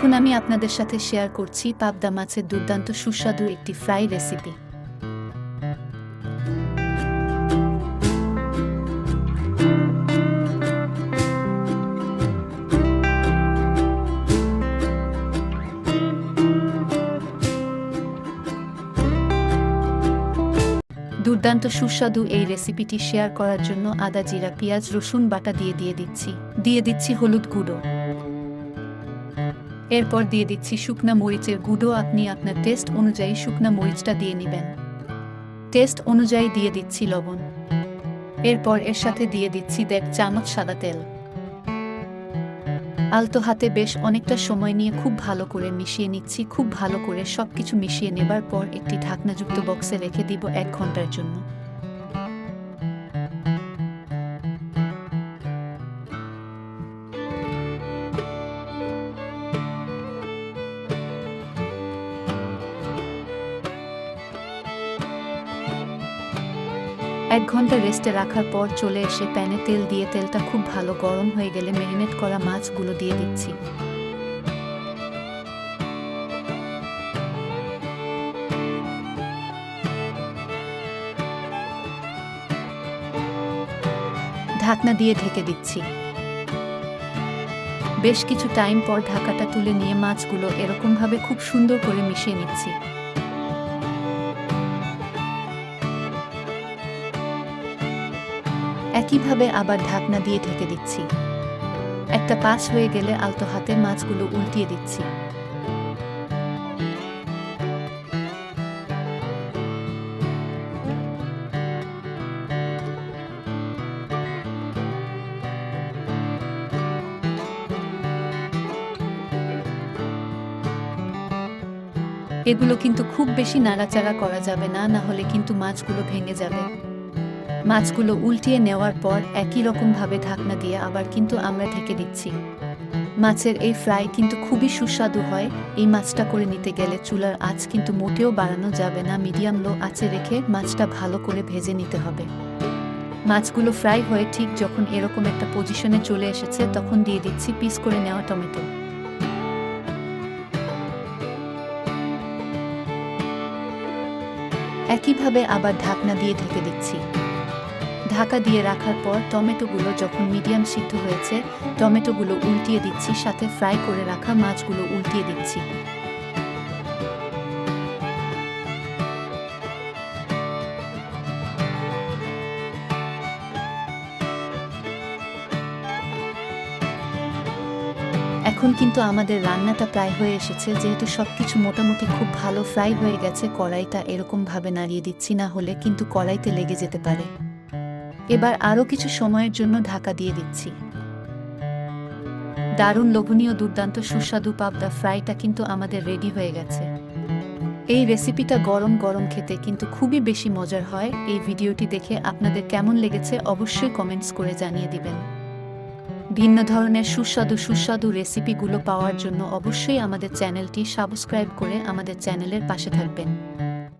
এখন আমি আপনাদের সাথে শেয়ার করছি পাবদা মাছের দুর্দান্ত সুস্বাদু একটি ফ্রাই রেসিপি। দুর্দান্ত সুস্বাদু এই রেসিপিটি শেয়ার করার জন্য আদা, জিরা, পেঁয়াজ, রসুন বাটা দিয়ে দিচ্ছি হলুদ গুঁড়ো। এরপর দিয়ে দিচ্ছি শুকনা মরিচের গুঁড়ো। আপনি আপনার টেস্ট অনুযায়ী শুকনা মরিচটা দিয়ে নেবেন। টেস্ট অনুযায়ী দিয়ে দিচ্ছি লবণ। এরপর এর সাথে দিয়ে দিচ্ছি 1.5 চামচ সাদা তেল। আলতো হাতে বেশ অনেকটা সময় নিয়ে খুব ভালো করে মিশিয়ে নিচ্ছি। খুব ভালো করে সবকিছু মিশিয়ে নেবার পর একটি ঢাকনাযুক্ত বক্সে রেখে দিব 1 ঘন্টার জন্য। এক ঘন্টা রেস্টে রাখার পর চলে এসে প্যানে তেল দিয়ে তেলটা খুব ভালো গরম হয়ে গেলে ম্যারিনেট করা মাছগুলো দিয়ে দিচ্ছি। ঢাকনা দিয়ে ঢেকে দিচ্ছি। বেশ কিছু টাইম পর ঢাকাটা তুলে নিয়ে মাছগুলো এরকমভাবে খুব সুন্দর করে মিশিয়ে নিচ্ছি। একইভাবে আবার ঢাকনা দিয়ে ঢেকে দিচ্ছি। একটা পাশ হয়ে গেলে আলতো হাতে মাছগুলো উল্টিয়ে দিচ্ছি। এগুলো কিন্তু খুব বেশি নাড়াচাড়া করা যাবে না, না হলে কিন্তু মাছগুলো ভেঙে যাবে। মাছগুলো উল্টিয়ে নেওয়ার পর একই রকমভাবে ঢাকনা দিয়ে আবার কিন্তু আমরা ঢেকে দিচ্ছি। মাছের এই ফ্রাই কিন্তু খুবই সুস্বাদু হয়। এই মাছটা করে নিতে গেলে চুলার আঁচ কিন্তু মোটেও বাড়ানো যাবে না। মিডিয়াম লো আঁচে রেখে মাছটা ভালো করে ভেজে নিতে হবে। মাছগুলো ফ্রাই হয়ে ঠিক যখন এরকম একটা পজিশনে চলে এসেছে তখন দিয়ে দিচ্ছি পিস করে নেওয়া টমেটো। একইভাবে আবার ঢাকনা দিয়ে ঢেকে দিচ্ছি। ঢাকা দিয়ে রাখার পর টমেটোগুলো যখন মিডিয়াম সিদ্ধ হয়েছে টমেটোগুলো উল্টিয়ে দিচ্ছি, সাথে ফ্রাই করে রাখা মাছগুলো উল্টিয়ে দিচ্ছি। এখন কিন্তু আমাদের রান্নাটা প্রায় হয়ে এসেছে। যেহেতু সবকিছু মোটামুটি খুব ভালো ফ্রাই হয়ে গেছে, কড়াইটা এরকমভাবে নাড়িয়ে দিচ্ছি, না হলে কিন্তু কড়াইতে লেগে যেতে পারে। এবার আরও কিছু সময়ের জন্য ঢাকা দিয়ে দিচ্ছি। দারুণ লোভনীয় দুর্দান্ত সুস্বাদু পাবদা ফ্রাইটা কিন্তু আমাদের রেডি হয়ে গেছে। এই রেসিপিটা গরম গরম খেতে কিন্তু খুবই বেশি মজার হয়। এই ভিডিওটি দেখে আপনাদের কেমন লেগেছে অবশ্যই কমেন্টস করে জানিয়ে দিবেন। ভিন্ন ধরনের সুস্বাদু রেসিপিগুলো পাওয়ার জন্য অবশ্যই আমাদের চ্যানেলটি সাবস্ক্রাইব করে আমাদের চ্যানেলের পাশে থাকবেন।